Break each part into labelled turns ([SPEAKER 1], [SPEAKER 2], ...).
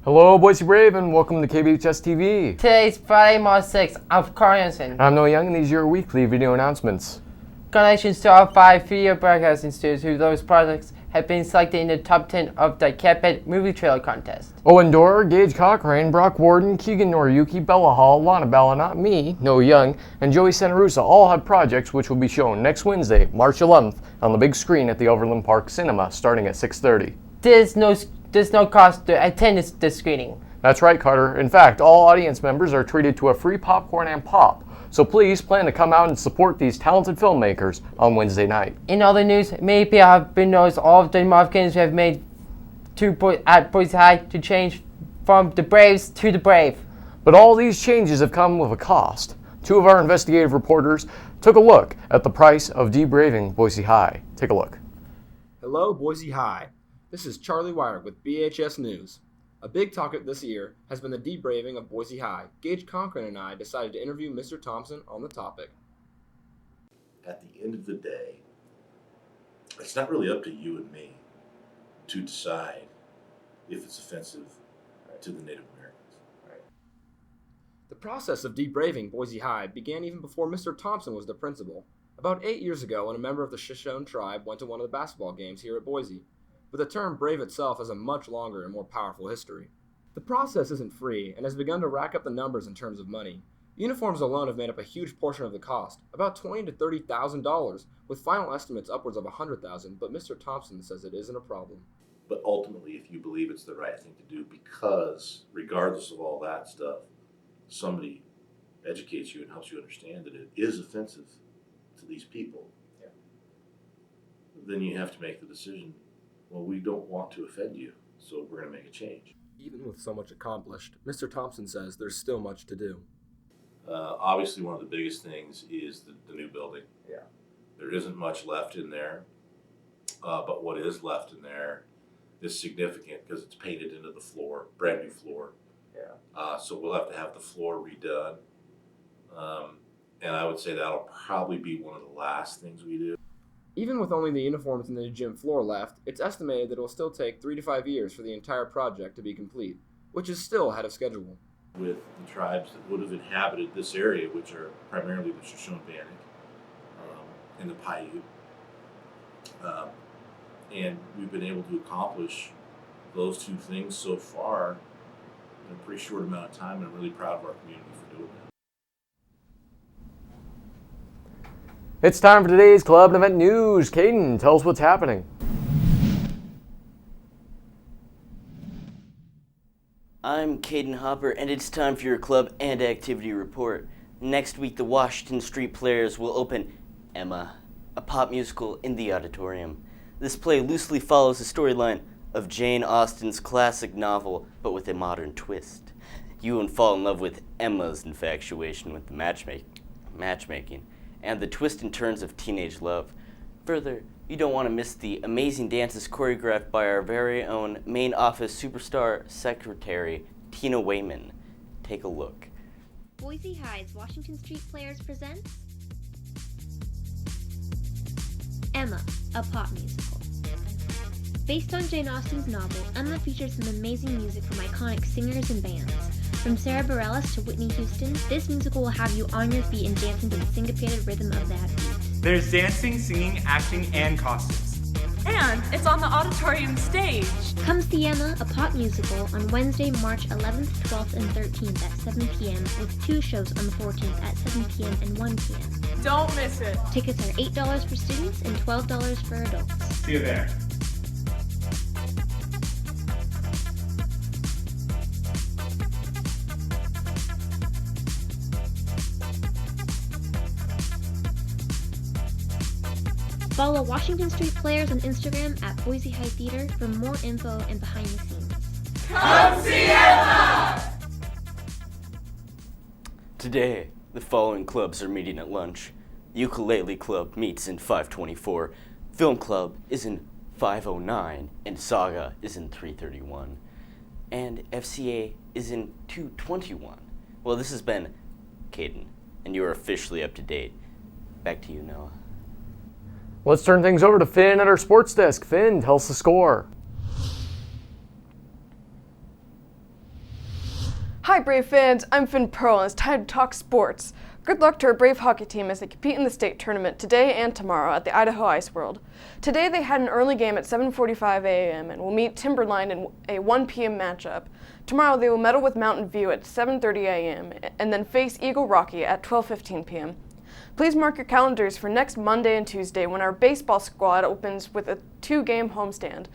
[SPEAKER 1] Hello, Boise Brave, and welcome to KBHS TV.
[SPEAKER 2] Today's Friday, March 6th. I'm Carl Hansen.
[SPEAKER 1] I'm Noah Young, and these are your weekly video announcements.
[SPEAKER 2] Congratulations to our 5 video broadcasting studios whose those projects have been selected in the top 10 of the Catbed Movie Trailer Contest.
[SPEAKER 1] Owen Dorr, Gage Cochrane, Brock Warden, Keegan Noriyuki, Bella Hall, Lana Bella, not me, Noah Young, and Joey Santarusa all have projects which will be shown next Wednesday, March 11th, on the big screen at the Overland Park Cinema, starting at 6:30.
[SPEAKER 2] There's no cost to attend this screening.
[SPEAKER 1] That's right, Carter. In fact, all audience members are treated to a free popcorn and pop. So please plan to come out and support these talented filmmakers on Wednesday night.
[SPEAKER 2] In other news, many people have been noticed all of the modifications we have made at Boise High to change from the Braves to the Brave.
[SPEAKER 1] But all these changes have come with a cost. Two of our investigative reporters took a look at the price of debraving Boise High. Take a look.
[SPEAKER 3] Hello, Boise High. This is Charlie Wire with BHS News. A big topic this year has been the debraving of Boise High. Gage Cochran and I decided to interview Mr. Thompson on the topic.
[SPEAKER 4] At the end of the day, it's not really up to you and me to decide if it's offensive to the Native Americans.
[SPEAKER 3] The process of debraving Boise High began even before Mr. Thompson was the principal. About 8 years ago, when a member of the Shoshone tribe went to one of the basketball games here at Boise. But the term brave itself has a much longer and more powerful history. The process isn't free and has begun to rack up the numbers in terms of money. Uniforms alone have made up a huge portion of the cost, about $20,000 to $30,000, with final estimates upwards of $100,000, but Mr. Thompson says it isn't a problem.
[SPEAKER 4] But ultimately, if you believe it's the right thing to do, because regardless of all that stuff, somebody educates you and helps you understand that it is offensive to these people, then you have to make the decision, well, we don't want to offend you, so we're going to make a change.
[SPEAKER 3] Even with so much accomplished, Mr. Thompson says there's still much to do.
[SPEAKER 4] Obviously, one of the biggest things is the new building.
[SPEAKER 3] Yeah.
[SPEAKER 4] There isn't much left in there, but what is left in there is significant because it's painted into the floor, brand new floor.
[SPEAKER 3] Yeah.
[SPEAKER 4] So we'll have to have the floor redone. And I would say that'll probably be one of the last things we do.
[SPEAKER 3] Even with only the uniforms and the gym floor left, it's estimated that it will still take 3 to 5 years for the entire project to be complete, which is still ahead of schedule.
[SPEAKER 4] With the tribes that would have inhabited this area, which are primarily the Shoshone-Bannock and the Paiute. And we've been able to accomplish those two things so far in a pretty short amount of time, and I'm really proud of our community for doing that.
[SPEAKER 1] It's time for today's club and event news. Caden, tell us what's happening.
[SPEAKER 5] I'm Caden Hopper, and it's time for your club and activity report. Next week, the Washington Street Players will open Emma, a pop musical in the auditorium. This play loosely follows the storyline of Jane Austen's classic novel, but with a modern twist. You won't fall in love with Emma's infatuation with the matchmaking, and the twists and turns of teenage love. Further, you don't want to miss the amazing dances choreographed by our very own main office superstar secretary, Tina Wayman. Take a look.
[SPEAKER 6] Boise High's Washington Street Players presents Emma, a pop musical. Based on Jane Austen's novel, Emma features some amazing music from iconic singers and bands. From Sarah Bareilles to Whitney Houston, this musical will have you on your feet and dancing to the syncopated rhythm of that beat.
[SPEAKER 7] There's dancing, singing, acting, and costumes.
[SPEAKER 8] And it's on the auditorium stage.
[SPEAKER 6] Come see Emma, a pop musical, on Wednesday, March 11th, 12th, and 13th at 7 p.m. with 2 shows on the 14th at 7 p.m. and 1 p.m.
[SPEAKER 8] Don't miss it.
[SPEAKER 6] Tickets are $8 for students and $12 for adults.
[SPEAKER 7] See you there.
[SPEAKER 6] Follow Washington Street Players on Instagram at Boise High Theater for more info and behind the scenes.
[SPEAKER 8] Come see Emma!
[SPEAKER 5] Today, the following clubs are meeting at lunch. Ukulele Club meets in 524, Film Club is in 509, and Saga is in 331. And FCA is in 221. Well, this has been Caden, and you are officially up to date. Back to you, Noah.
[SPEAKER 1] Let's turn things over to Finn at our sports desk. Finn, tell us the score.
[SPEAKER 9] Hi Brave fans, I'm Finn Pearl and it's time to talk sports. Good luck to our Brave hockey team as they compete in the state tournament today and tomorrow at the Idaho Ice World. Today they had an early game at 7:45 a.m. and will meet Timberline in a 1 p.m. matchup. Tomorrow they will medal with Mountain View at 7:30 a.m. and then face Eagle Rocky at 12:15 p.m. Please mark your calendars for next Monday and Tuesday when our baseball squad opens with a 2-game homestand.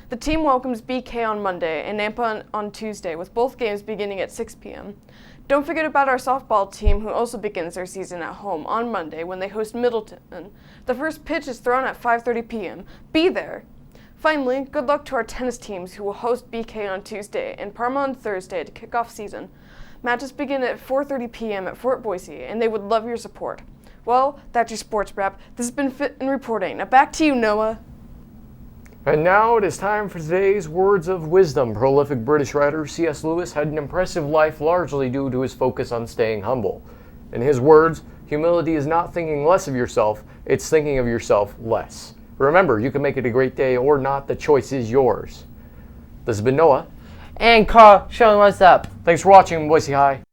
[SPEAKER 9] The team welcomes BK on Monday and Nampa on Tuesday, with both games beginning at 6 p.m. Don't forget about our softball team, who also begins their season at home on Monday when they host Middleton. The first pitch is thrown at 5:30 p.m. Be there! Finally, good luck to our tennis teams, who will host BK on Tuesday and Parma on Thursday to kick off season. Matches begin at 4:30 p.m. at Fort Boise, and they would love your support. Well, that's your sports wrap. This has been Fit and Reporting. Now back to you, Noah.
[SPEAKER 1] And now it is time for today's words of wisdom. Prolific British writer C.S. Lewis had an impressive life largely due to his focus on staying humble. In his words, humility is not thinking less of yourself, it's thinking of yourself less. Remember, you can make it a great day or not, the choice is yours. This has been Noah.
[SPEAKER 2] And Carl showing what's up.
[SPEAKER 1] Thanks for watching, Boise High.